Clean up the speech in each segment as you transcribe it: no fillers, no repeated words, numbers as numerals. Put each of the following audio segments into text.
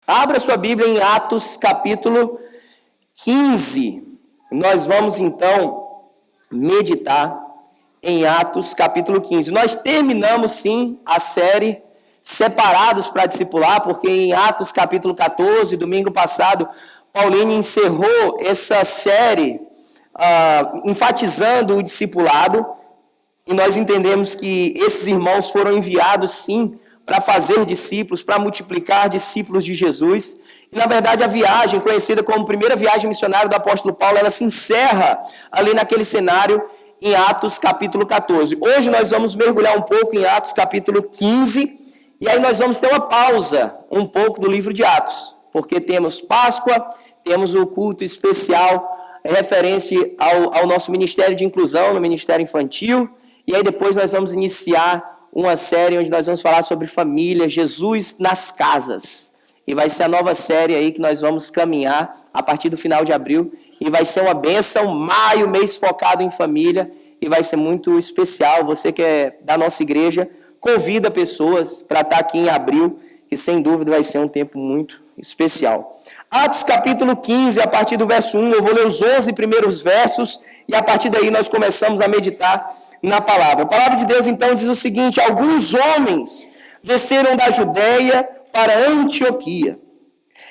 Abra sua Bíblia em Atos capítulo 15. Nós vamos então meditar em Atos capítulo 15. Nós terminamos sim a série Separados para Discipular, porque em Atos capítulo 14, domingo passado, Paulinho encerrou essa série enfatizando o discipulado, e nós entendemos que esses irmãos foram enviados sim para fazer discípulos, para multiplicar discípulos de Jesus. E, na verdade, a viagem, conhecida como primeira viagem missionária do apóstolo Paulo, ela se encerra ali naquele cenário em Atos capítulo 14. Hoje nós vamos mergulhar um pouco em Atos capítulo 15, e aí nós vamos ter uma pausa um pouco do livro de Atos, porque temos Páscoa, temos o culto especial referente ao nosso Ministério de Inclusão, no Ministério Infantil, e aí depois nós vamos iniciar uma série onde nós vamos falar sobre família, Jesus nas casas. E vai ser a nova série aí que nós vamos caminhar a partir do final de abril. E vai ser uma bênção, maio, mês focado em família. E vai ser muito especial. Você que é da nossa igreja, convida pessoas para estar aqui em abril, que sem dúvida vai ser um tempo muito especial. Atos capítulo 15, a partir do verso 1, eu vou ler os 11 primeiros versos. E a partir daí nós começamos a meditar na palavra. A palavra de Deus então diz o seguinte: alguns homens desceram da Judeia para Antioquia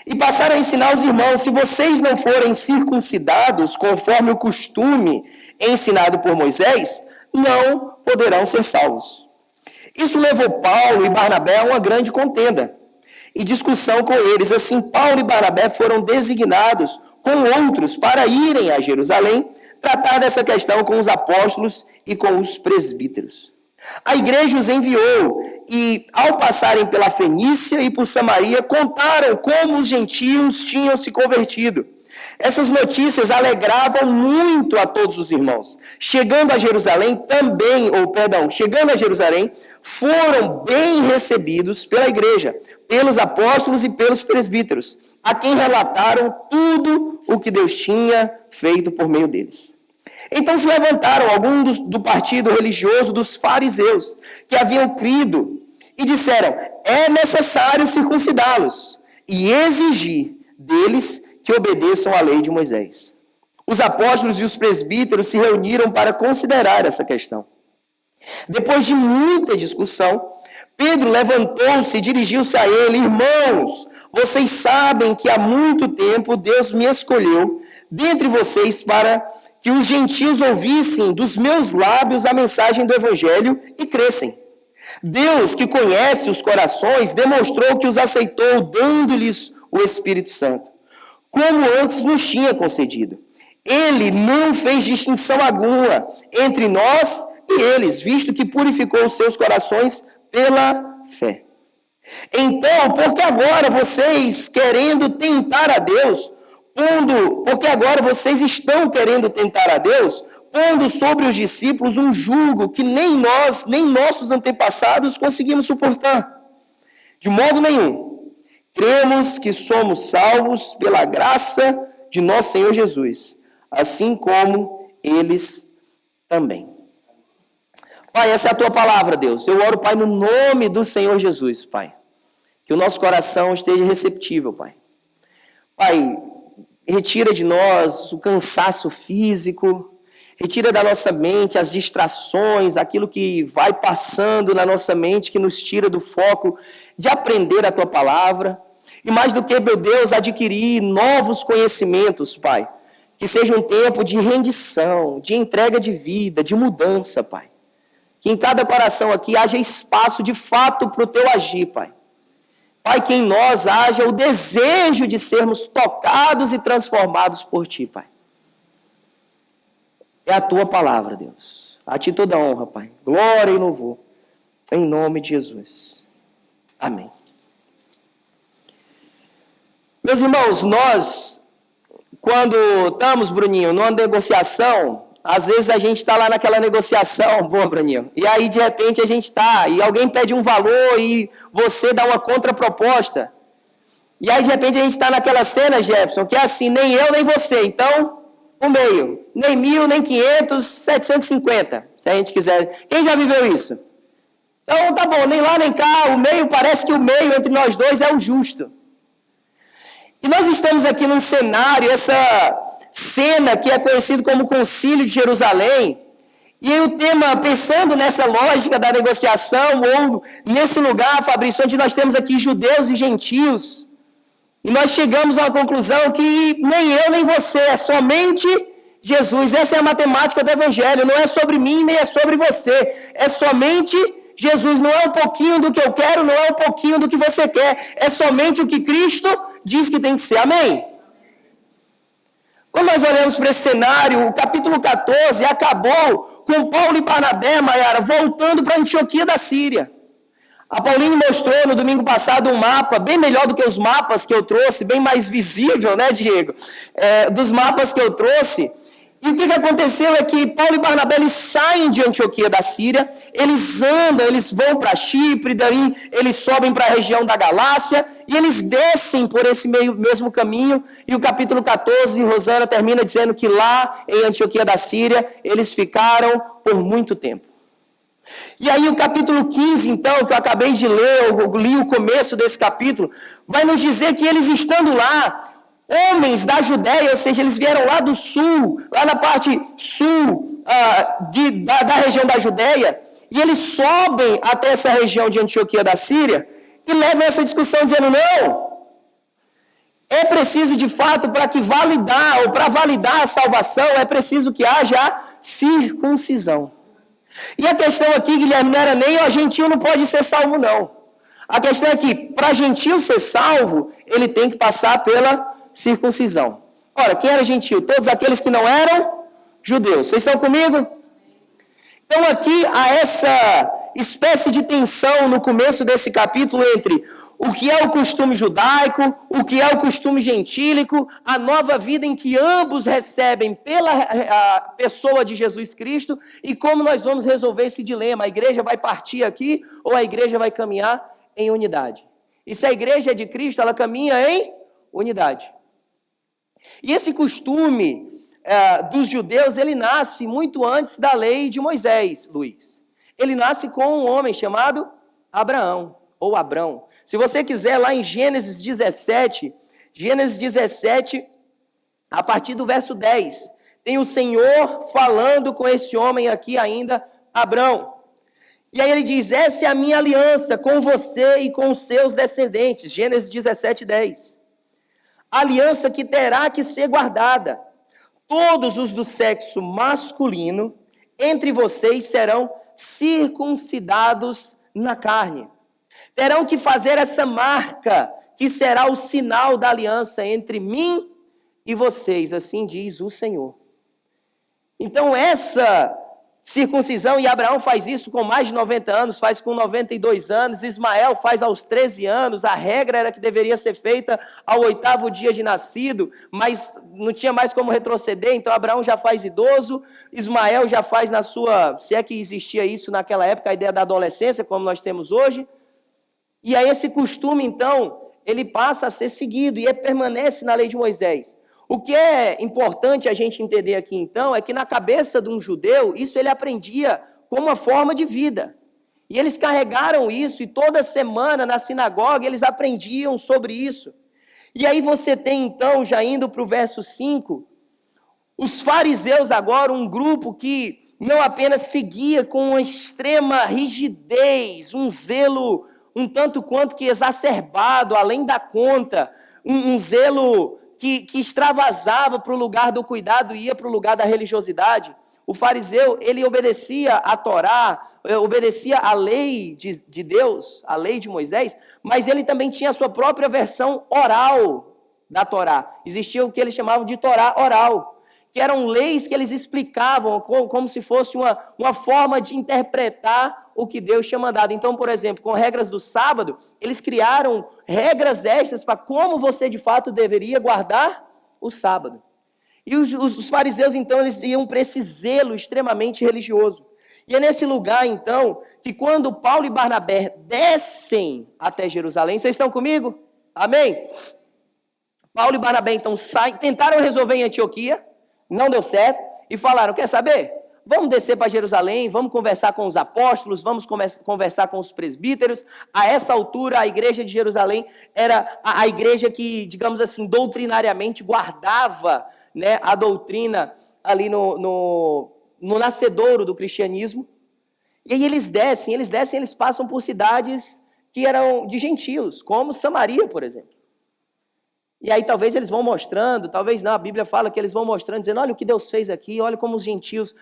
e passaram a ensinar os irmãos: se vocês não forem circuncidados conforme o costume ensinado por Moisés, não poderão ser salvos. Isso levou Paulo e Barnabé a uma grande contenda e discussão com eles. Assim, Paulo e Barnabé foram designados com outros para irem a Jerusalém tratar dessa questão com os apóstolos e com os presbíteros. A igreja os enviou e, ao passarem pela Fenícia e por Samaria, contaram como os gentios tinham se convertido. Essas notícias alegravam muito a todos os irmãos. Chegando a Jerusalém, foram bem recebidos pela igreja, pelos apóstolos e pelos presbíteros, a quem relataram tudo o que Deus tinha feito por meio deles. Então se levantaram alguns do partido religioso dos fariseus, que haviam crido, e disseram: é necessário circuncidá-los e exigir deles que obedeçam à lei de Moisés. Os apóstolos e os presbíteros se reuniram para considerar essa questão. Depois de muita discussão, Pedro levantou-se e dirigiu-se a ele: irmãos, vocês sabem que há muito tempo Deus me escolheu dentre vocês para que os gentios ouvissem dos meus lábios a mensagem do evangelho e crescem. Deus, que conhece os corações, demonstrou que os aceitou, dando-lhes o Espírito Santo, como antes nos tinha concedido. Ele não fez distinção alguma entre nós e eles, visto que purificou os seus corações pela fé. Então, porque agora vocês querendo tentar a Deus, porque agora vocês estão querendo tentar a Deus, pondo sobre os discípulos um jugo que nem nós, nem nossos antepassados conseguimos suportar. De modo nenhum. Cremos que somos salvos pela graça de nosso Senhor Jesus, assim como eles também. Pai, essa é a tua palavra, Deus. Eu oro, Pai, no nome do Senhor Jesus, Pai. Que o nosso coração esteja receptível, Pai. Pai, retira de nós o cansaço físico, retira da nossa mente as distrações, aquilo que vai passando na nossa mente, que nos tira do foco de aprender a tua palavra. E mais do que, meu Deus, adquirir novos conhecimentos, Pai. Que seja um tempo de rendição, de entrega de vida, de mudança, Pai. Que em cada coração aqui haja espaço de fato para o teu agir, Pai. Pai, que em nós haja o desejo de sermos tocados e transformados por Ti, Pai. É a Tua palavra, Deus. A Ti toda honra, Pai. Glória e louvor. Em nome de Jesus. Amém. Meus irmãos, nós, quando estamos, Bruninho, numa negociação, às vezes a gente está lá naquela negociação, boa, Bruninho, e aí de repente a gente está, e alguém pede um valor e você dá uma contraproposta. E aí de repente a gente está naquela cena, Jefferson, que é assim, nem eu nem você, então, o meio. Nem 1.000, nem 500, 750, se a gente quiser. Quem já viveu isso? Então, tá bom, nem lá nem cá, o meio, parece que o meio entre nós dois é o justo. estamos aqui num cenário, essa cena que é conhecido como Concílio de Jerusalém, e aí o tema, pensando nessa lógica da negociação, ou nesse lugar, Fabrício, onde nós temos aqui judeus e gentios, e nós chegamos a uma conclusão que nem eu nem você, é somente Jesus. Essa é a matemática do Evangelho, não é sobre mim nem é sobre você, é somente Jesus. Não é um pouquinho do que eu quero, não é um pouquinho do que você quer, é somente o que Cristo diz que tem que ser. Amém? Quando nós olhamos para esse cenário, o capítulo 14 acabou com Paulo e Barnabé, Maiara, voltando para Antioquia da Síria. A Paulinho mostrou no domingo passado um mapa, bem melhor do que os mapas que eu trouxe, bem mais visível, né, Diego? Dos mapas que eu trouxe. E o que aconteceu é que Paulo e Barnabé, eles saem de Antioquia da Síria, eles andam, eles vão para Chipre, daí eles sobem para a região da Galácia, e eles descem por esse mesmo caminho, e o capítulo 14, Rosana termina dizendo que lá em Antioquia da Síria, eles ficaram por muito tempo. E aí o capítulo 15, então, que eu acabei de ler, eu li o começo desse capítulo, vai nos dizer que eles estando lá, homens da Judéia, ou seja, eles vieram lá do sul, lá na parte sul da região da Judéia, e eles sobem até essa região de Antioquia da Síria, e levam essa discussão dizendo, não, é preciso de fato para validar a salvação, é preciso que haja a circuncisão. E a questão aqui, Guilherme, não era nem o gentio não pode ser salvo, não. A questão é que, para gentio ser salvo, ele tem que passar pela circuncisão. Ora, quem era gentio? Todos aqueles que não eram judeus. Vocês estão comigo? Então aqui há essa espécie de tensão no começo desse capítulo entre o que é o costume judaico, o que é o costume gentílico, a nova vida em que ambos recebem pela pessoa de Jesus Cristo, e como nós vamos resolver esse dilema. A igreja vai partir aqui ou a igreja vai caminhar em unidade? E se a igreja é de Cristo, ela caminha em unidade. E esse costume dos judeus, ele nasce muito antes da lei de Moisés, Luiz. Ele nasce com um homem chamado Abraão, ou Abrão. Se você quiser, lá em Gênesis 17, a partir do verso 10, tem o Senhor falando com esse homem aqui ainda, Abrão. E aí ele diz, essa é a minha aliança com você e com os seus descendentes. Gênesis 17, 10. Aliança que terá que ser guardada. Todos os do sexo masculino entre vocês serão circuncidados na carne. Terão que fazer essa marca, que será o sinal da aliança entre mim e vocês, assim diz o Senhor. Então essa circuncisão, e Abraão faz isso com mais de 90 anos, faz com 92 anos, Ismael faz aos 13 anos, a regra era que deveria ser feita ao 8º dia de nascido, mas não tinha mais como retroceder, então Abraão já faz idoso, Ismael já faz na sua, se é que existia isso naquela época, a ideia da adolescência, como nós temos hoje, e aí esse costume, então, ele passa a ser seguido, e permanece na lei de Moisés. O que é importante a gente entender aqui, então, é que na cabeça de um judeu, isso ele aprendia como uma forma de vida. E eles carregaram isso, e toda semana na sinagoga eles aprendiam sobre isso. E aí você tem, então, já indo para o verso 5, os fariseus agora, um grupo que não apenas seguia com uma extrema rigidez, um zelo um tanto quanto que exacerbado, além da conta, um zelo que extravasava para o lugar do cuidado e ia para o lugar da religiosidade. O fariseu, ele obedecia a Torá, obedecia a lei de Deus, a lei de Moisés, mas ele também tinha a sua própria versão oral da Torá. Existia o que eles chamavam de Torá oral, que eram leis que eles explicavam como se fosse uma forma de interpretar o que Deus tinha mandado. Então, por exemplo, com regras do sábado, eles criaram regras extras para como você de fato deveria guardar o sábado. E os fariseus, então, eles iam para esse zelo extremamente religioso. E é nesse lugar, então, que quando Paulo e Barnabé descem até Jerusalém, vocês estão comigo? Amém? Paulo e Barnabé, então, tentaram resolver em Antioquia, não deu certo, e falaram, quer saber? vamos descer para Jerusalém, vamos conversar com os apóstolos, vamos conversar com os presbíteros. A essa altura, a igreja de Jerusalém era a igreja que, digamos assim, doutrinariamente guardava, né, a doutrina ali no nascedouro do cristianismo. E aí eles descem, eles passam por cidades que eram de gentios, como Samaria, por exemplo. E aí talvez eles vão mostrando, talvez não, a Bíblia fala que eles vão mostrando, dizendo, olha o que Deus fez aqui, olha como os gentios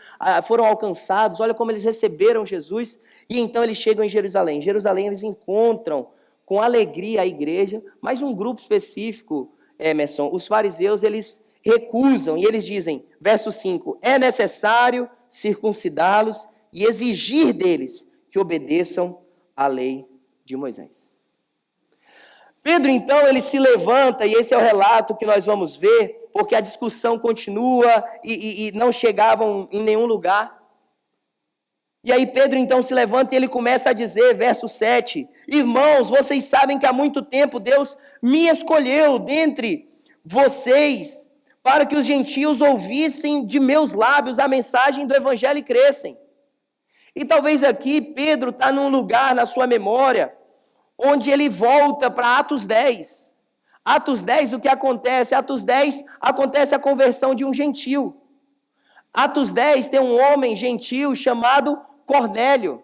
foram alcançados, olha como eles receberam Jesus. E então eles chegam em Jerusalém. Em Jerusalém eles encontram com alegria a igreja, mas um grupo específico, Emerson, os fariseus, eles recusam e eles dizem, verso 5, é necessário circuncidá-los e exigir deles que obedeçam à lei de Moisés. Pedro, então, ele se levanta, e esse é o relato que nós vamos ver, porque a discussão continua e não chegavam em nenhum lugar. E aí Pedro, então, se levanta e ele começa a dizer, verso 7, irmãos, vocês sabem que há muito tempo Deus me escolheu dentre vocês para que os gentios ouvissem de meus lábios a mensagem do evangelho e crescem. E talvez aqui Pedro está num lugar na sua memória onde ele volta para Atos 10. Atos 10, o que acontece? Atos 10, acontece a conversão de um gentio. Atos 10 tem um homem gentil chamado Cornélio.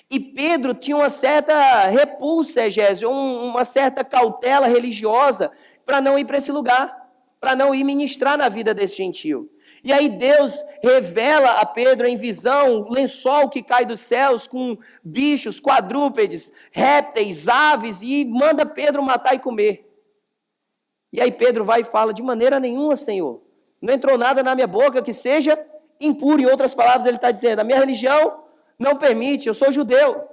E Pedro tinha uma certa repulsa, Egésio, uma certa cautela religiosa para não ir para esse lugar, para não ir ministrar na vida desse gentio. E aí Deus revela a Pedro em visão um lençol que cai dos céus com bichos, quadrúpedes, répteis, aves, e manda Pedro matar e comer. E aí Pedro vai e fala, de maneira nenhuma, Senhor, não entrou nada na minha boca que seja impuro. Em outras palavras, ele está dizendo, a minha religião não permite, eu sou judeu.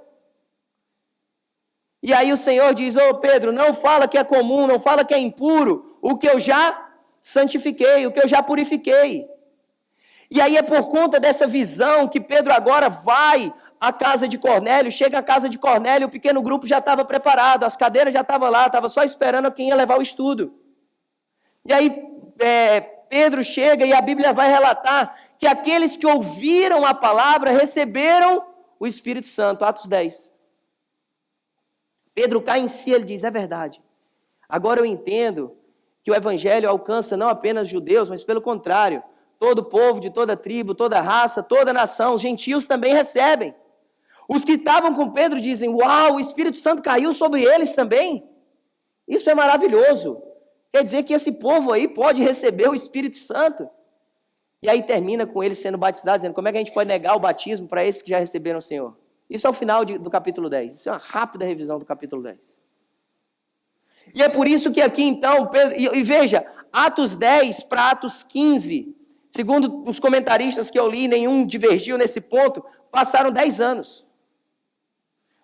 E aí o Senhor diz, Pedro, não fala que é comum, não fala que é impuro, o que eu já santifiquei, o que eu já purifiquei. E aí é por conta dessa visão que Pedro agora vai à casa de Cornélio, chega à casa de Cornélio, o pequeno grupo já estava preparado, as cadeiras já estavam lá, estava só esperando quem ia levar o estudo. E aí Pedro chega e a Bíblia vai relatar que aqueles que ouviram a palavra receberam o Espírito Santo, Atos 10. Pedro cai em si, ele diz, é verdade. Agora eu entendo que o evangelho alcança não apenas judeus, mas pelo contrário, todo povo, de toda tribo, toda raça, toda nação, os gentios também recebem. Os que estavam com Pedro dizem, uau, o Espírito Santo caiu sobre eles também. Isso é maravilhoso. Quer dizer que esse povo aí pode receber o Espírito Santo. E aí termina com eles sendo batizados, dizendo, como é que a gente pode negar o batismo para esses que já receberam o Senhor? Isso é o final do capítulo 10. Isso é uma rápida revisão do capítulo 10. E é por isso que aqui então, Pedro, e veja, Atos 10 para Atos 15, segundo os comentaristas que eu li, nenhum divergiu nesse ponto, passaram 10 anos.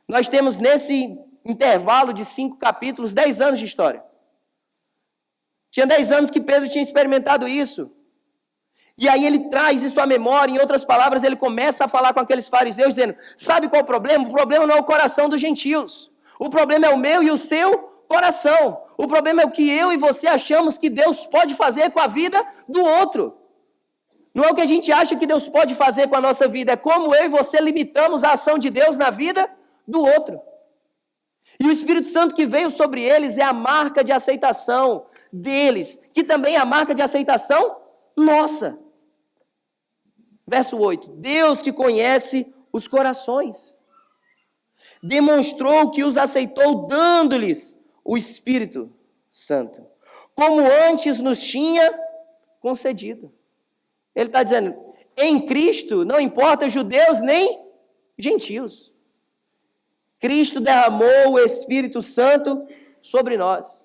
Nós temos nesse intervalo de 5 capítulos, 10 anos de história. Tinha 10 anos que Pedro tinha experimentado isso. E aí ele traz isso à memória, em outras palavras, ele começa a falar com aqueles fariseus, dizendo, sabe qual é o problema? O problema não é o coração dos gentios. O problema é o meu e o seu coração. O problema é o que eu e você achamos que Deus pode fazer com a vida do outro. Não é o que a gente acha que Deus pode fazer com a nossa vida, é como eu e você limitamos a ação de Deus na vida do outro. E o Espírito Santo que veio sobre eles é a marca de aceitação deles, que também é a marca de aceitação nossa. Verso 8, Deus que conhece os corações, demonstrou que os aceitou dando-lhes o Espírito Santo, como antes nos tinha concedido. Ele está dizendo, em Cristo não importa judeus nem gentios. Cristo derramou o Espírito Santo sobre nós.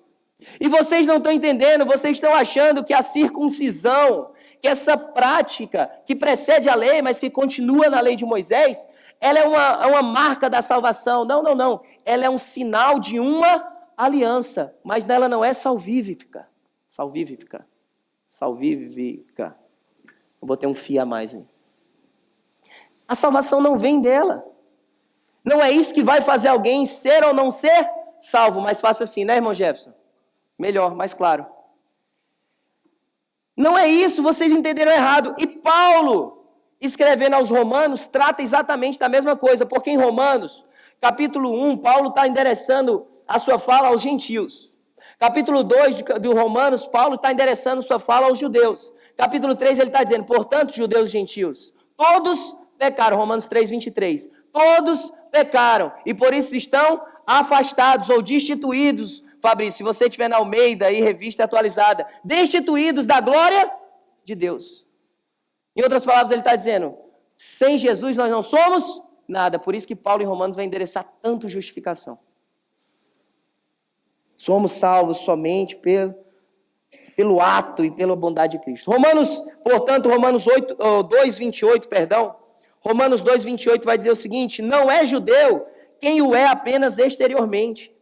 E vocês não estão entendendo, vocês estão achando que a circuncisão, que essa prática que precede a lei, mas que continua na lei de Moisés, ela é uma marca da salvação. Não, não, não. Ela é um sinal de uma aliança, mas nela não é salvífica. Salvífica. Salvífica. Eu botei um fio a mais aí. A salvação não vem dela. Não é isso que vai fazer alguém ser ou não ser salvo. Mais fácil assim, né, irmão Jefferson? Melhor, mais claro. Não é isso, vocês entenderam errado. E Paulo, escrevendo aos Romanos, trata exatamente da mesma coisa, porque em Romanos, capítulo 1, Paulo está endereçando a sua fala aos gentios. Capítulo 2 de Romanos, Paulo está endereçando sua fala aos judeus. Capítulo 3, ele está dizendo, portanto, judeus e gentios, todos pecaram, Romanos 3, 23. Todos pecaram e por isso estão afastados ou destituídos. Fabrício, se você estiver na Almeida aí, revista atualizada, destituídos da glória de Deus. Em outras palavras, ele está dizendo, sem Jesus nós não somos nada. Por isso que Paulo em Romanos vai endereçar tanto justificação. Somos salvos somente pelo ato e pela bondade de Cristo. Romanos 2, 28, Romanos 2, 28 vai dizer o seguinte, não é judeu quem o é apenas exteriormente,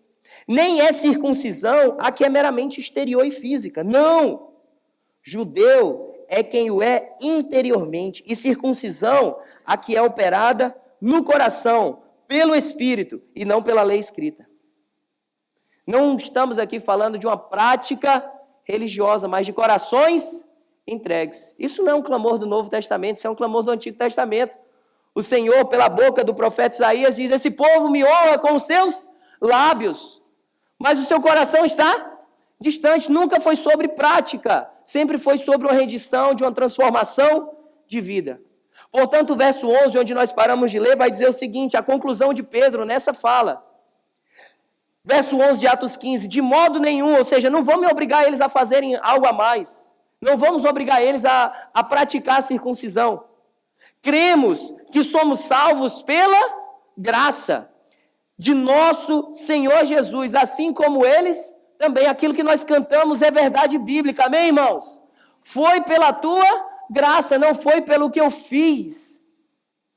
nem é circuncisão a que é meramente exterior e física. Não! Judeu é quem o é interiormente, e circuncisão a que é operada no coração, pelo Espírito, e não pela lei escrita. Não estamos aqui falando de uma prática religiosa, mas de corações entregues. Isso não é um clamor do Novo Testamento, isso é um clamor do Antigo Testamento. O Senhor, pela boca do profeta Isaías, diz, esse povo me honra com os seus lábios, mas o seu coração está distante. Nunca foi sobre prática, sempre foi sobre uma rendição, de uma transformação de vida. Portanto, o verso 11, onde nós paramos de ler, vai dizer o seguinte, a conclusão de Pedro nessa fala. Verso 11 de Atos 15, de modo nenhum, ou seja, não vamos obrigar eles a fazerem algo a mais. Não vamos obrigar eles a praticar a circuncisão. Cremos que somos salvos pela graça de nosso Senhor Jesus, assim como eles, também aquilo que nós cantamos é verdade bíblica, amém, irmãos? Foi pela tua graça, não foi pelo que eu fiz,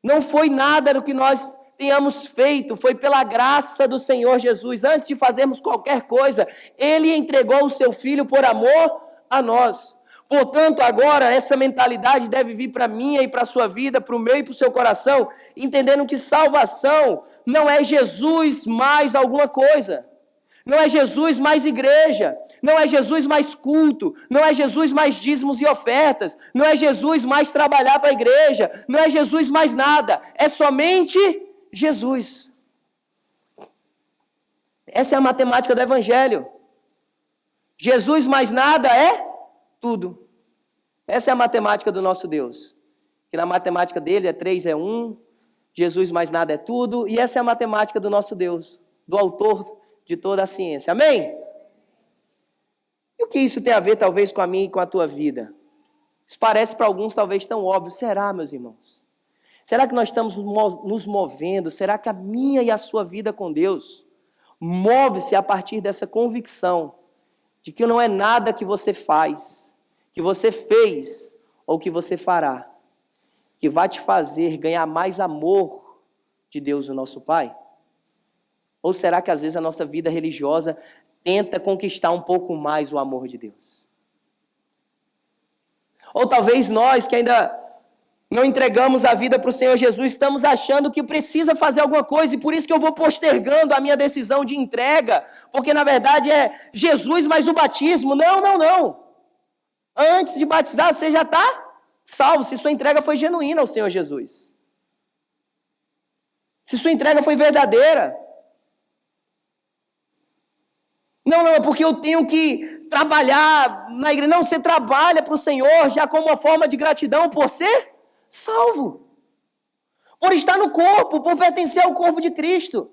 não foi nada do que nós tenhamos feito, foi pela graça do Senhor Jesus. Antes de fazermos qualquer coisa, Ele entregou o seu Filho por amor a nós. Portanto, agora, essa mentalidade deve vir para a minha e para a sua vida, para o meu e para o seu coração, entendendo que salvação não é Jesus mais alguma coisa. Não é Jesus mais igreja, não é Jesus mais culto, não é Jesus mais dízimos e ofertas, não é Jesus mais trabalhar para a igreja, não é Jesus mais nada, é somente Jesus. Essa é a matemática do Evangelho. Jesus mais nada é tudo. Essa é a matemática do nosso Deus. Que na matemática dele 3 é 1, Jesus mais nada é tudo, e essa é a matemática do nosso Deus, do autor de toda a ciência. Amém? E o que isso tem a ver, talvez, com a minha e com a tua vida? Isso parece para alguns, talvez, tão óbvio. Será, meus irmãos? Será que nós estamos nos movendo? Será que a minha e a sua vida com Deus move-se a partir dessa convicção de que não é nada que você faz, que você fez ou que você fará, que vai te fazer ganhar mais amor de Deus, o nosso Pai? Ou será que às vezes a nossa vida religiosa tenta conquistar um pouco mais o amor de Deus? Ou talvez nós que ainda não entregamos a vida para o Senhor Jesus, estamos achando que precisa fazer alguma coisa e por isso que eu vou postergando a minha decisão de entrega, porque na verdade é Jesus mais o batismo. Não. Antes de batizar você já está salvo, se sua entrega foi genuína ao Senhor Jesus. Se sua entrega foi verdadeira. Não, é porque eu tenho que trabalhar na igreja. Não, você trabalha para o Senhor já como uma forma de gratidão por ser salvo. Por estar no corpo, por pertencer ao corpo de Cristo.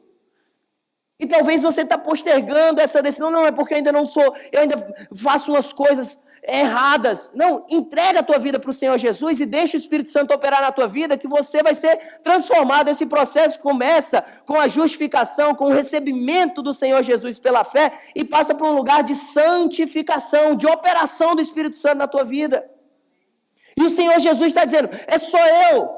E talvez você está postergando essa decisão. Não, é porque eu ainda não sou, eu ainda faço umas coisas erradas. Não, entrega a tua vida para o Senhor Jesus e deixa o Espírito Santo operar na tua vida, que você vai ser transformado. Esse processo começa com a justificação, com o recebimento do Senhor Jesus pela fé e passa por um lugar de santificação, de operação do Espírito Santo na tua vida. E o Senhor Jesus está dizendo, é só eu,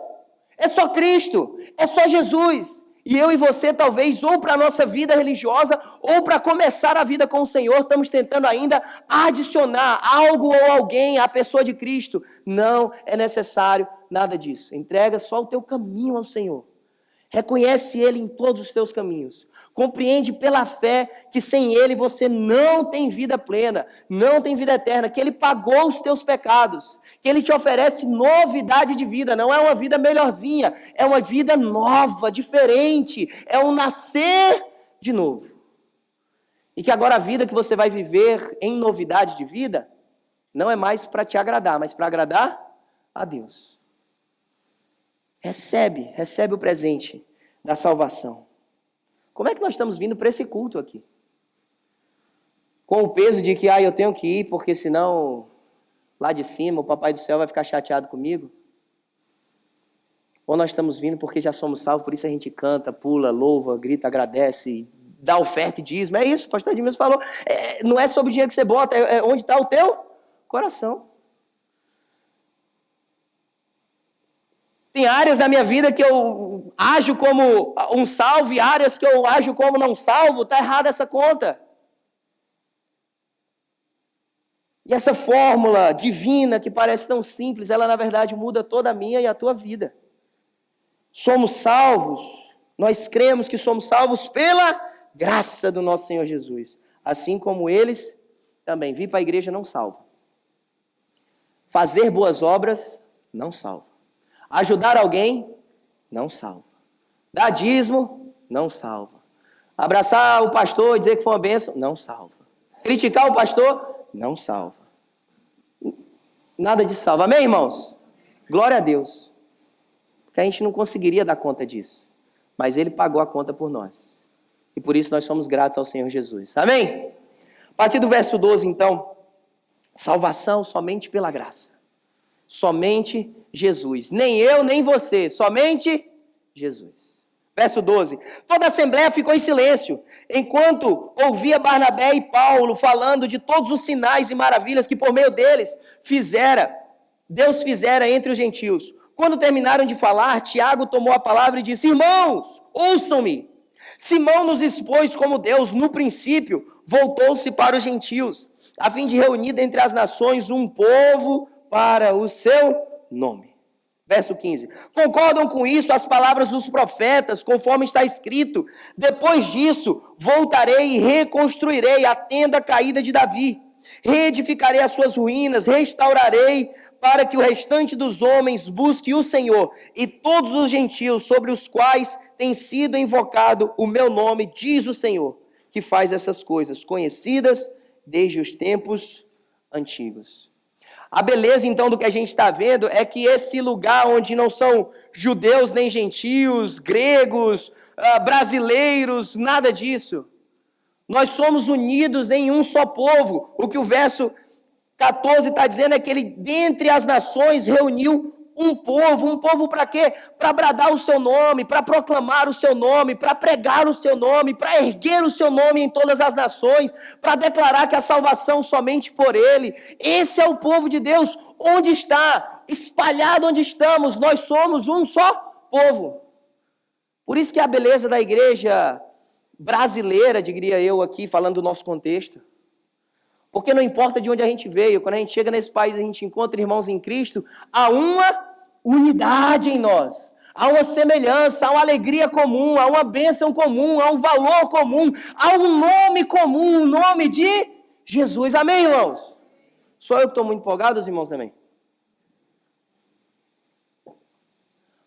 é só Cristo, é só Jesus. E eu e você, talvez, ou para a nossa vida religiosa, ou para começar a vida com o Senhor, estamos tentando ainda adicionar algo ou alguém à pessoa de Cristo. Não é necessário nada disso. Entrega só o teu caminho ao Senhor. Reconhece Ele em todos os teus caminhos. Compreende pela fé que sem Ele você não tem vida plena, não tem vida eterna, que Ele pagou os teus pecados, que Ele te oferece novidade de vida, não é uma vida melhorzinha, é uma vida nova, diferente, é um nascer de novo. E que agora a vida que você vai viver em novidade de vida, não é mais para te agradar, mas para agradar a Deus. Recebe o presente da salvação. Como é que nós estamos vindo para esse culto aqui? Com o peso de que, eu tenho que ir, porque senão, lá de cima, o Papai do Céu vai ficar chateado comigo? Ou nós estamos vindo porque já somos salvos, por isso a gente canta, pula, louva, grita, agradece, dá oferta e dízimo. É isso, o pastor Edmilson falou. Não é sobre o dinheiro que você bota, é onde está o teu coração. Tem áreas da minha vida que eu ajo como um salvo e áreas que eu ajo como não salvo. Está errada essa conta. E essa fórmula divina que parece tão simples, ela na verdade muda toda a minha e a tua vida. Somos salvos, nós cremos que somos salvos pela graça do nosso Senhor Jesus. Assim como eles também. Vir para a igreja não salva. Fazer boas obras não salva. Ajudar alguém, não salva. Dar dízimo, não salva. Abraçar o pastor e dizer que foi uma bênção, não salva. Criticar o pastor, não salva. Nada de salva. Amém, irmãos? Glória a Deus. Porque a gente não conseguiria dar conta disso. Mas Ele pagou a conta por nós. E por isso nós somos gratos ao Senhor Jesus. Amém? A partir do verso 12, então. Salvação somente pela graça. Somente Jesus. Nem eu, nem você. Somente Jesus. Verso 12. Toda a assembleia ficou em silêncio, enquanto ouvia Barnabé e Paulo falando de todos os sinais e maravilhas que por meio deles Deus fizera entre os gentios. Quando terminaram de falar, Tiago tomou a palavra e disse: irmãos, ouçam-me. Simão nos expôs como Deus, no princípio, voltou-se para os gentios, a fim de reunir dentre as nações um povo para o seu nome. Verso 15. Concordam com isso as palavras dos profetas, conforme está escrito: depois disso, voltarei e reconstruirei a tenda caída de Davi. Reedificarei as suas ruínas, restaurarei, para que o restante dos homens busque o Senhor, e todos os gentios sobre os quais tem sido invocado o meu nome, diz o Senhor, que faz essas coisas conhecidas desde os tempos antigos. A beleza, então, do que a gente está vendo é que esse lugar onde não são judeus nem gentios, gregos, brasileiros, nada disso. Nós somos unidos em um só povo. O que o verso 14 está dizendo é que ele, dentre as nações, reuniu um povo para quê? Para bradar o seu nome, para proclamar o seu nome, para pregar o seu nome, para erguer o seu nome em todas as nações, para declarar que a salvação somente por ele. Esse é o povo de Deus. Onde está? Espalhado onde estamos, nós somos um só povo. Por isso que a beleza da igreja brasileira, diria eu aqui, falando do nosso contexto. Porque não importa de onde a gente veio, quando a gente chega nesse país, a gente encontra irmãos em Cristo, há uma unidade em nós, há uma semelhança, há uma alegria comum, há uma bênção comum, há um valor comum, há um nome comum, o nome de Jesus. Amém, irmãos? Só eu que estou muito empolgado, os irmãos também?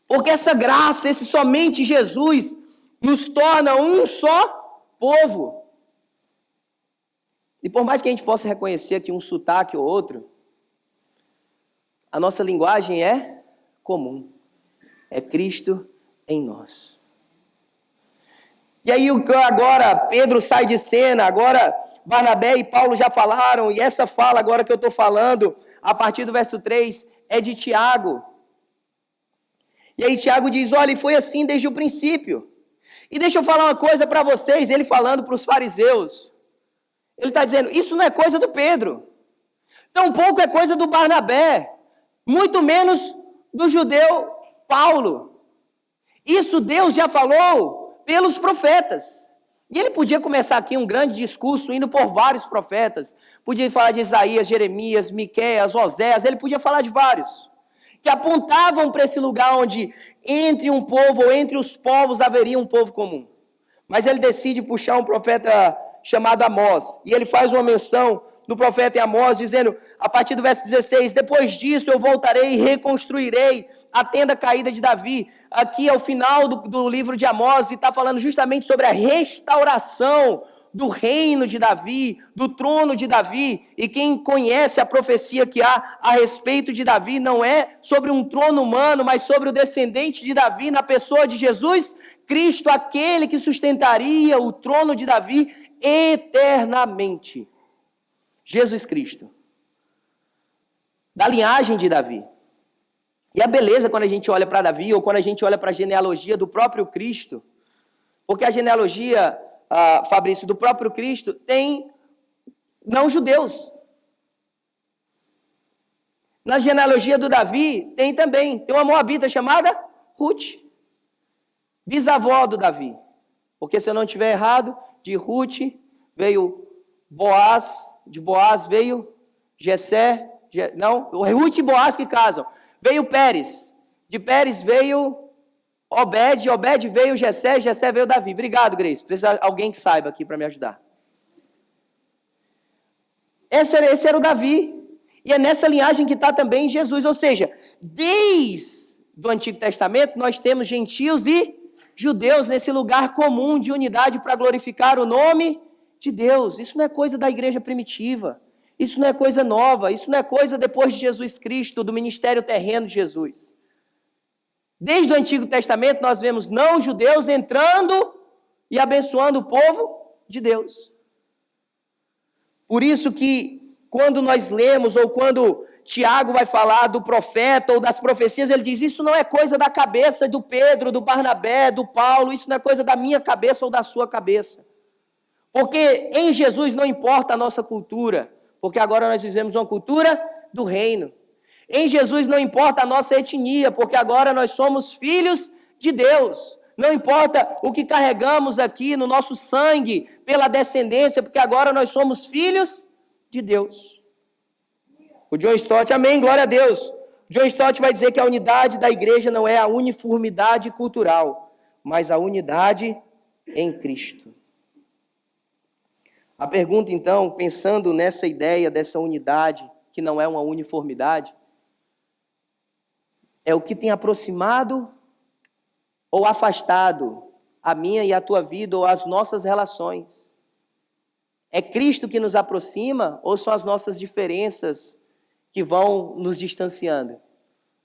Porque essa graça, esse somente Jesus, nos torna um só povo. E por mais que a gente possa reconhecer aqui um sotaque ou outro, a nossa linguagem é comum. É Cristo em nós. E aí agora Pedro sai de cena, agora Barnabé e Paulo já falaram, e essa fala agora que eu estou falando, a partir do verso 3, é de Tiago. E aí Tiago diz: olha, e foi assim desde o princípio. E deixa eu falar uma coisa para vocês, ele falando para os fariseus. Ele está dizendo, isso não é coisa do Pedro, tampouco é coisa do Barnabé, muito menos do judeu Paulo. Isso Deus já falou pelos profetas. E ele podia começar aqui um grande discurso indo por vários profetas. Podia falar de Isaías, Jeremias, Miqueias, Oséias, ele podia falar de vários. que apontavam para esse lugar onde entre um povo ou entre os povos haveria um povo comum. Mas ele decide puxar um profeta chamado Amós, e ele faz uma menção do profeta em Amós, dizendo, a partir do verso 16, depois disso eu voltarei e reconstruirei a tenda caída de Davi. Aqui é o final do livro de Amós, e está falando justamente sobre a restauração do reino de Davi, do trono de Davi. E quem conhece a profecia que há a respeito de Davi, não é sobre um trono humano, mas sobre o descendente de Davi, na pessoa de Jesus Cristo, aquele que sustentaria o trono de Davi eternamente. Jesus Cristo, da linhagem de Davi. E a beleza quando a gente olha para Davi, ou quando a gente olha para a genealogia do próprio Cristo, porque a genealogia, Fabrício, do próprio Cristo tem não-judeus. Na genealogia do Davi tem também, tem uma moabita chamada Ruth, bisavó do Davi. Porque se eu não estiver errado, de Ruth veio Boaz, de Boaz veio Jessé, Ruth e Boaz que casam. Veio Pérez, de Pérez veio Obed, Obed veio Jessé, Jessé veio Davi. Obrigado, Grace. Precisa alguém que saiba aqui para me ajudar. Esse era o Davi. E é nessa linhagem que está também Jesus. Ou seja, desde o Antigo Testamento nós temos gentios e judeus nesse lugar comum de unidade para glorificar o nome de Deus. Isso não é coisa da igreja primitiva. Isso não é coisa nova. Isso não é coisa depois de Jesus Cristo, do ministério terreno de Jesus. Desde o Antigo Testamento nós vemos não-judeus entrando e abençoando o povo de Deus. Por isso que quando nós lemos, ou quando Tiago vai falar do profeta ou das profecias, ele diz, isso não é coisa da cabeça do Pedro, do Barnabé, do Paulo, isso não é coisa da minha cabeça ou da sua cabeça. Porque em Jesus não importa a nossa cultura, porque agora nós vivemos uma cultura do reino. Em Jesus não importa a nossa etnia, porque agora nós somos filhos de Deus. Não importa o que carregamos aqui no nosso sangue, pela descendência, porque agora nós somos filhos de Deus. O John Stott, amém, glória a Deus. O John Stott vai dizer que a unidade da igreja não é a uniformidade cultural, mas a unidade em Cristo. A pergunta, então, pensando nessa ideia dessa unidade, que não é uma uniformidade, é o que tem aproximado ou afastado a minha e a tua vida ou as nossas relações. É Cristo que nos aproxima ou são as nossas diferenças que vão nos distanciando?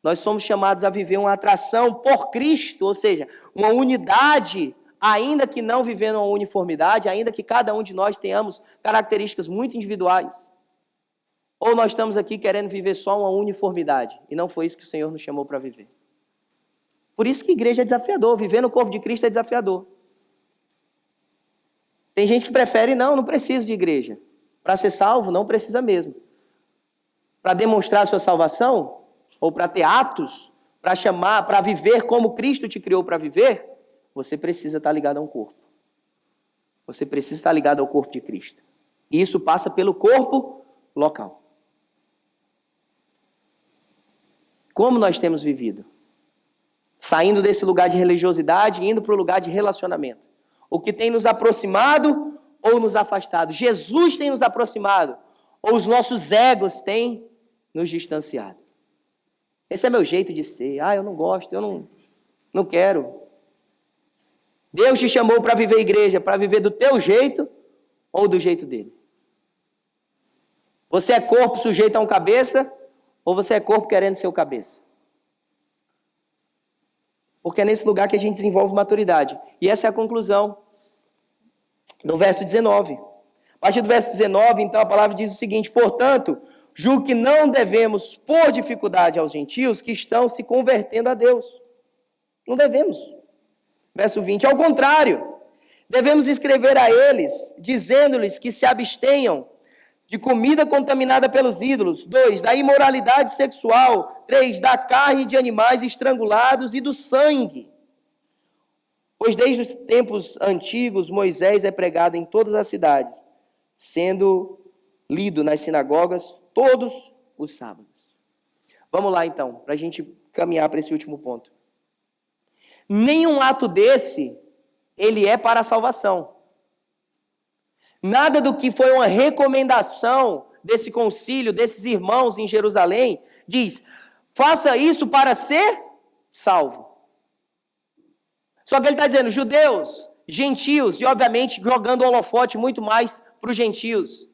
Nós somos chamados a viver uma atração por Cristo, ou seja, uma unidade, ainda que não vivendo uma uniformidade, ainda que cada um de nós tenhamos características muito individuais. Ou nós estamos aqui querendo viver só uma uniformidade, e não foi isso que o Senhor nos chamou para viver. Por isso que a igreja é desafiador, viver no corpo de Cristo é desafiador. Tem gente que prefere, não preciso de igreja. Para ser salvo, não precisa mesmo. Para demonstrar a sua salvação, ou para ter atos, para chamar, para viver como Cristo te criou para viver, você precisa estar ligado a um corpo. Você precisa estar ligado ao corpo de Cristo. E isso passa pelo corpo local. Como nós temos vivido? Saindo desse lugar de religiosidade e indo para o lugar de relacionamento. O que tem nos aproximado ou nos afastado? Jesus tem nos aproximado ou os nossos egos têm nos distanciado? Esse é meu jeito de ser. Eu não gosto, eu não quero. Deus te chamou para viver igreja, para viver do teu jeito ou do jeito dele? Você é corpo sujeito a um cabeça ou você é corpo querendo ser o cabeça? Porque é nesse lugar que a gente desenvolve maturidade. E essa é a conclusão. No verso 19. A partir do verso 19, então, a palavra diz o seguinte: portanto, julgo que não devemos pôr dificuldade aos gentios que estão se convertendo a Deus. Não devemos. Verso 20, ao contrário, devemos escrever a eles, dizendo-lhes que se abstenham de comida contaminada pelos ídolos. 2, da imoralidade sexual. 3, da carne de animais estrangulados e do sangue. Pois desde os tempos antigos, Moisés é pregado em todas as cidades, sendo lido nas sinagogas todos os sábados. Vamos lá então, para a gente caminhar para esse último ponto. Nenhum ato desse, ele é para a salvação. Nada do que foi uma recomendação desse concílio, desses irmãos em Jerusalém, diz, faça isso para ser salvo. Só que ele está dizendo, judeus, gentios, e obviamente jogando o holofote muito mais para os gentios.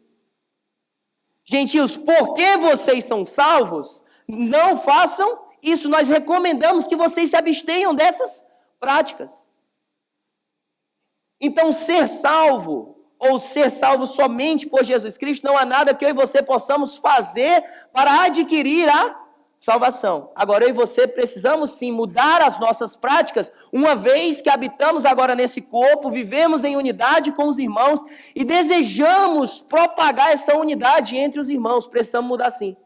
Gentios, porque vocês são salvos, não façam isso. Nós recomendamos que vocês se abstenham dessas práticas. Então, ser salvo, ou ser salvo somente por Jesus Cristo, não há nada que eu e você possamos fazer para adquirir a salvação. Agora, eu e você precisamos sim mudar as nossas práticas, uma vez que habitamos agora nesse corpo, vivemos em unidade com os irmãos e desejamos propagar essa unidade entre os irmãos. Precisamos mudar sim.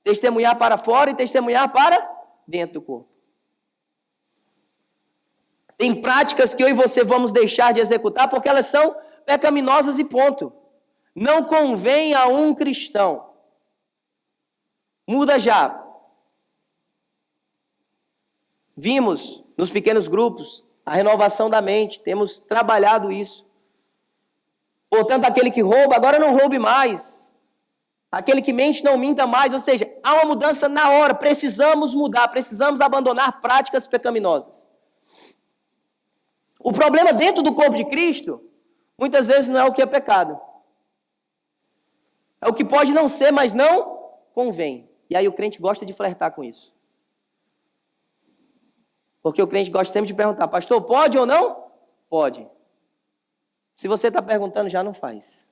Testemunhar para fora e testemunhar para dentro do corpo. Tem práticas que eu e você vamos deixar de executar porque elas são pecaminosas e ponto. Não convém a um cristão. Muda já. Vimos nos pequenos grupos a renovação da mente, temos trabalhado isso. Portanto, aquele que rouba, agora não roube mais. Aquele que mente, não minta mais. Ou seja, há uma mudança na hora, precisamos mudar, precisamos abandonar práticas pecaminosas. O problema dentro do corpo de Cristo, muitas vezes não é o que é pecado. É o que pode não ser, mas não convém. E aí o crente gosta de flertar com isso. Porque o crente gosta sempre de perguntar, pastor, pode ou não? Pode. Se você está perguntando, já não faz.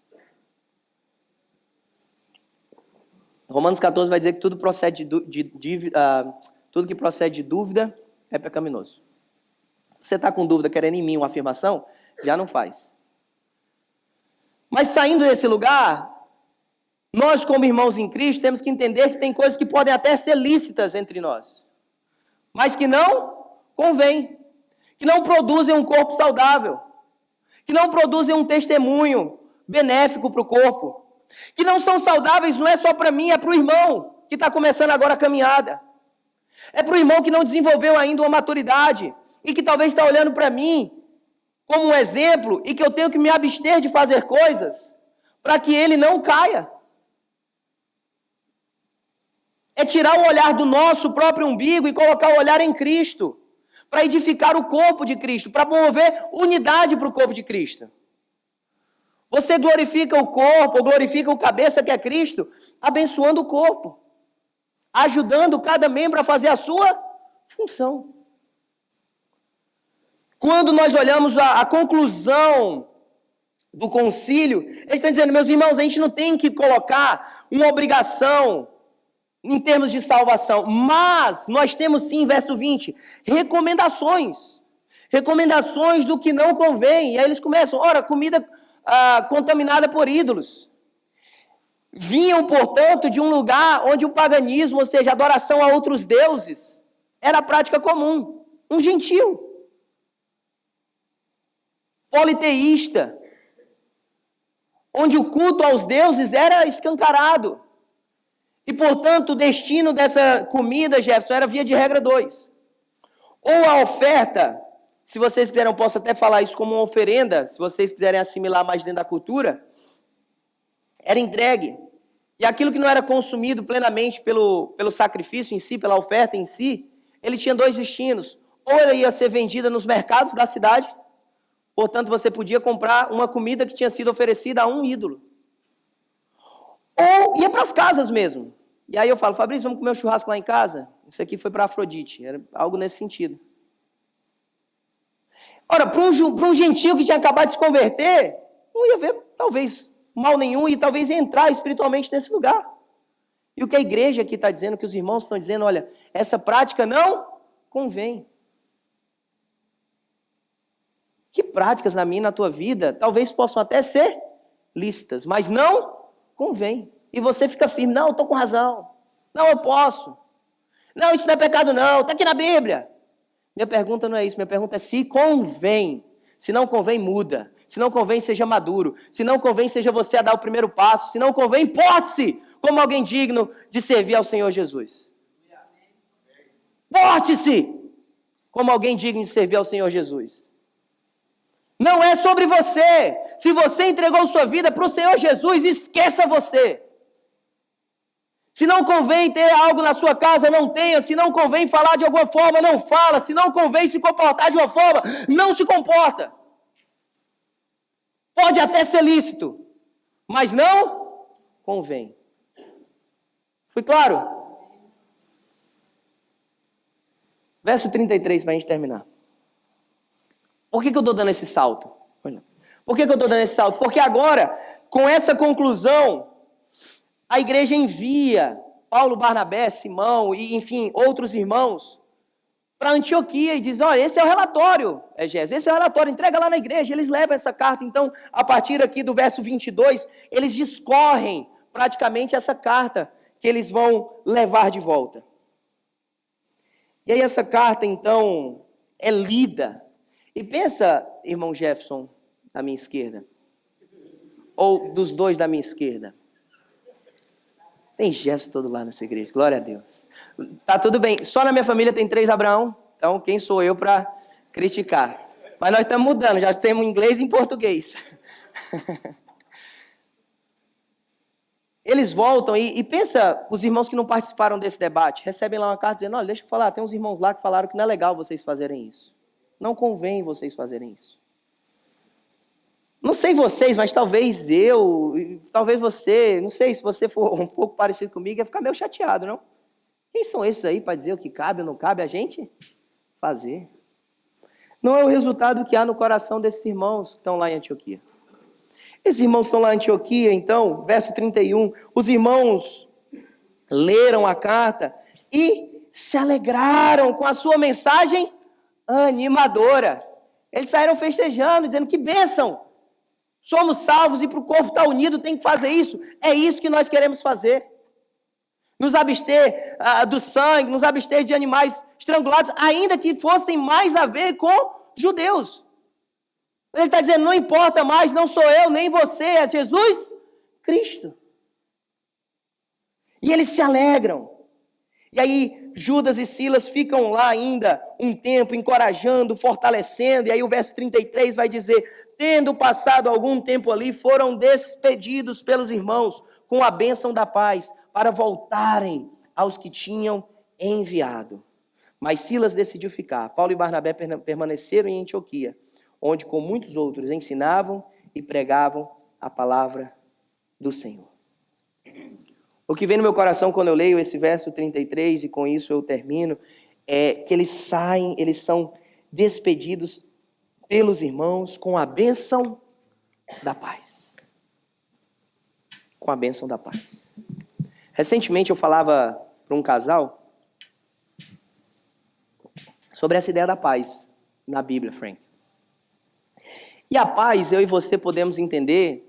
Romanos 14 vai dizer que tudo que procede de dúvida é pecaminoso. Se você está com dúvida querendo em mim uma afirmação, já não faz. Mas saindo desse lugar, nós como irmãos em Cristo temos que entender que tem coisas que podem até ser lícitas entre nós, mas que não convém, que não produzem um corpo saudável, que não produzem um testemunho benéfico para o corpo, que não são saudáveis, não é só para mim, é para o irmão que está começando agora a caminhada, é para o irmão que não desenvolveu ainda uma maturidade e que talvez está olhando para mim como um exemplo e que eu tenho que me abster de fazer coisas para que ele não caia. É tirar o olhar do nosso próprio umbigo e colocar o olhar em Cristo, para edificar o corpo de Cristo, para promover unidade para o corpo de Cristo. Você glorifica o corpo, ou glorifica o cabeça que é Cristo, abençoando o corpo, ajudando cada membro a fazer a sua função. Quando nós olhamos a conclusão do concílio, eles estão dizendo, meus irmãos, a gente não tem que colocar uma obrigação em termos de salvação, mas nós temos sim, verso 20, recomendações do que não convém. E aí eles começam, ora, comida contaminada por ídolos. Vinham, portanto, de um lugar onde o paganismo, ou seja, a adoração a outros deuses, era a prática comum. Um gentio, politeísta, onde o culto aos deuses era escancarado. E, portanto, o destino dessa comida, Jefferson, era via de regra 2. Ou a oferta, se vocês quiserem, eu posso até falar isso como uma oferenda, se vocês quiserem assimilar mais dentro da cultura, era entregue. E aquilo que não era consumido plenamente pelo sacrifício em si, pela oferta em si, ele tinha 2 destinos. Ou ela ia ser vendida nos mercados da cidade, portanto, você podia comprar uma comida que tinha sido oferecida a um ídolo. Ou ia para as casas mesmo. E aí eu falo, Fabrício, vamos comer um churrasco lá em casa? Isso aqui foi para Afrodite, era algo nesse sentido. Ora, para um gentio que tinha acabado de se converter, não ia ver, talvez, mal nenhum e talvez entrar espiritualmente nesse lugar. E o que a igreja aqui está dizendo, que os irmãos estão dizendo, olha, essa prática não convém. Que práticas na minha e na tua vida talvez possam até ser lícitas, mas não convém. E você fica firme, não, eu estou com razão. Não, eu posso. Não, isso não é pecado não, está aqui na Bíblia. Minha pergunta não é isso, minha pergunta é se convém. Se não convém, muda. Se não convém, seja maduro. Se não convém, seja você a dar o primeiro passo. Se não convém, porte-se como alguém digno de servir ao Senhor Jesus. Porte-se como alguém digno de servir ao Senhor Jesus. Não é sobre você. Se você entregou sua vida para o Senhor Jesus, esqueça você. Se não convém ter algo na sua casa, não tenha. Se não convém falar de alguma forma, não fala. Se não convém se comportar de uma forma, não se comporta. Pode até ser lícito, mas não convém. Fui claro? Verso 33 para a gente terminar. Por que eu estou dando esse salto? Por que eu estou dando esse salto? Porque agora, com essa conclusão, a igreja envia Paulo, Barnabé, Simão e, enfim, outros irmãos para Antioquia e diz, olha, esse é o relatório, esse é o relatório, entrega lá na igreja. Eles levam essa carta. Então, a partir aqui do verso 22, eles discorrem praticamente essa carta que eles vão levar de volta. E aí essa carta, então, é lida. E pensa, irmão Jefferson, da minha esquerda, ou dos dois da minha esquerda. Tem Jefferson todo lá nessa igreja, glória a Deus. Tá tudo bem, só na minha família tem 3 Abraão, então quem sou eu para criticar? Mas nós estamos mudando, já temos inglês e português. Eles voltam e pensa, os irmãos que não participaram desse debate, recebem lá uma carta dizendo, olha, deixa eu falar, tem uns irmãos lá que falaram que não é legal vocês fazerem isso. Não convém vocês fazerem isso. Não sei vocês, mas talvez talvez você, não sei, se você for um pouco parecido comigo, ia ficar meio chateado, não? Quem são esses aí para dizer o que cabe ou não cabe a gente fazer? Não é o resultado que há no coração desses irmãos que estão lá em Antioquia. Esses irmãos que estão lá em Antioquia, então, verso 31, os irmãos leram a carta e se alegraram com a sua mensagem animadora. Eles saíram festejando, dizendo que bênção, somos salvos e para o corpo estar unido tem que fazer isso. É isso que nós queremos fazer. Nos abster do sangue, nos abster de animais estrangulados, ainda que fossem mais a ver com judeus. Ele está dizendo, não importa mais, não sou eu, nem você, é Jesus Cristo. E eles se alegram. E aí Judas e Silas ficam lá ainda um tempo, encorajando, fortalecendo. E aí o verso 33 vai dizer, tendo passado algum tempo ali, foram despedidos pelos irmãos com a bênção da paz, para voltarem aos que tinham enviado. Mas Silas decidiu ficar. Paulo e Barnabé permaneceram em Antioquia, onde com muitos outros ensinavam e pregavam a palavra do Senhor. O que vem no meu coração quando eu leio esse verso 33, e com isso eu termino, é que eles são despedidos pelos irmãos com a bênção da paz. Com a bênção da paz. Recentemente eu falava para um casal sobre essa ideia da paz na Bíblia, Frank. E a paz, eu e você podemos entender,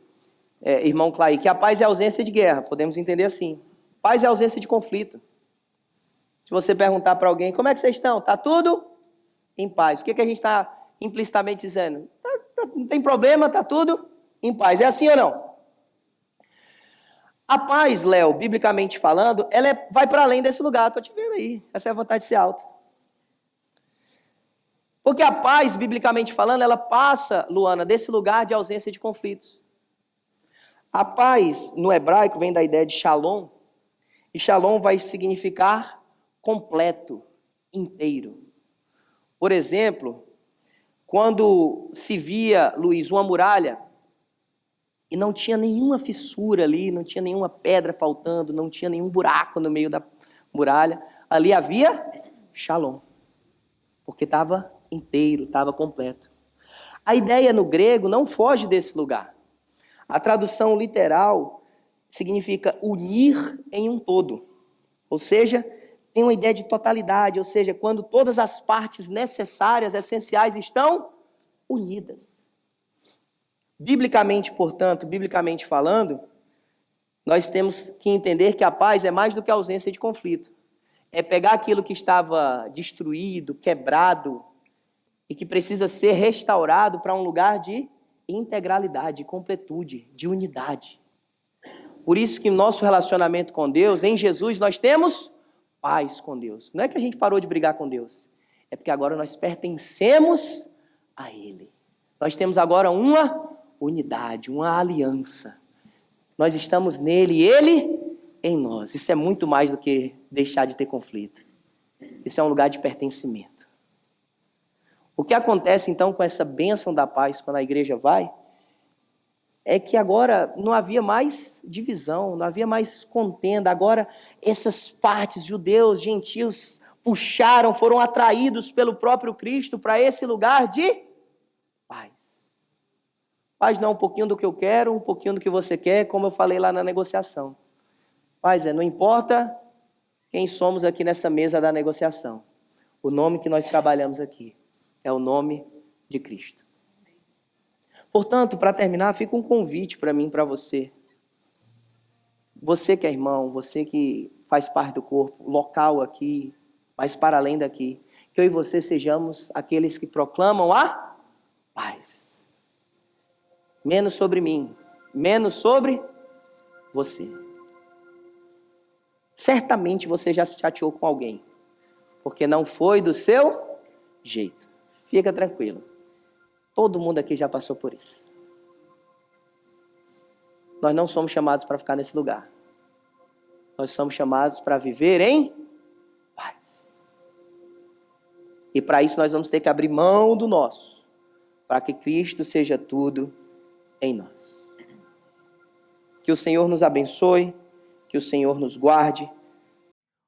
irmão Clay, que a paz é a ausência de guerra, podemos entender assim. Paz é a ausência de conflito. Se você perguntar para alguém, como é que vocês estão? Está tudo em paz. O que a gente está implicitamente dizendo? Não tem problema, está tudo em paz. É assim ou não? A paz, Léo, biblicamente falando, ela vai para além desse lugar. Estou te vendo aí, essa é a vontade de ser alto. Porque a paz, biblicamente falando, ela passa, Luana, desse lugar de ausência de conflitos. A paz, no hebraico, vem da ideia de shalom, e shalom vai significar completo, inteiro. Por exemplo, quando se via, Luiz, uma muralha, e não tinha nenhuma fissura ali, não tinha nenhuma pedra faltando, não tinha nenhum buraco no meio da muralha, ali havia shalom, porque estava inteiro, estava completo. A ideia no grego não foge desse lugar. A tradução literal significa unir em um todo. Ou seja, tem uma ideia de totalidade, ou seja, quando todas as partes necessárias, essenciais estão unidas. Biblicamente, portanto, biblicamente falando, nós temos que entender que a paz é mais do que a ausência de conflito. É pegar aquilo que estava destruído, quebrado, e que precisa ser restaurado para um lugar de integralidade, de completude, de unidade. Por isso que no nosso relacionamento com Deus, em Jesus, nós temos paz com Deus. Não é que a gente parou de brigar com Deus. É porque agora nós pertencemos a Ele. Nós temos agora uma unidade, uma aliança. Nós estamos nele e Ele em nós. Isso é muito mais do que deixar de ter conflito. Isso é um lugar de pertencimento. O que acontece então com essa bênção da paz quando a igreja vai, é que agora não havia mais divisão, não havia mais contenda. Agora essas partes, judeus, gentios, foram atraídos pelo próprio Cristo para esse lugar de paz. Paz não é um pouquinho do que eu quero, um pouquinho do que você quer, como eu falei lá na negociação. Paz não importa quem somos aqui nessa mesa da negociação. O nome que nós trabalhamos aqui é o nome de Cristo. Portanto, para terminar, fica um convite para mim e para você. Você que é irmão, você que faz parte do corpo local aqui, mas para além daqui, que eu e você sejamos aqueles que proclamam a paz. Menos sobre mim, menos sobre você. Certamente você já se chateou com alguém, porque não foi do seu jeito. Fica tranquilo. Todo mundo aqui já passou por isso. Nós não somos chamados para ficar nesse lugar. Nós somos chamados para viver em paz. E para isso nós vamos ter que abrir mão do nosso, para que Cristo seja tudo em nós. Que o Senhor nos abençoe, que o Senhor nos guarde.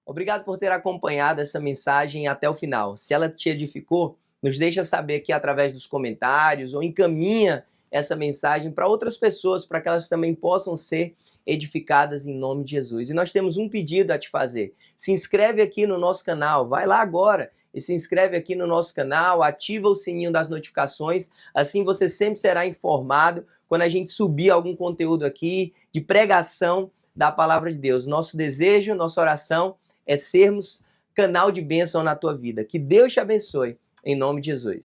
Obrigado por ter acompanhado essa mensagem até o final. Se ela te edificou, nos deixa saber aqui através dos comentários ou encaminha essa mensagem para outras pessoas, para que elas também possam ser edificadas em nome de Jesus. E nós temos um pedido a te fazer. Se inscreve aqui no nosso canal, vai lá agora e se inscreve aqui no nosso canal, ativa o sininho das notificações, assim você sempre será informado quando a gente subir algum conteúdo aqui de pregação da palavra de Deus. Nosso desejo, nossa oração é sermos canal de bênção na tua vida. Que Deus te abençoe. Em nome de Jesus.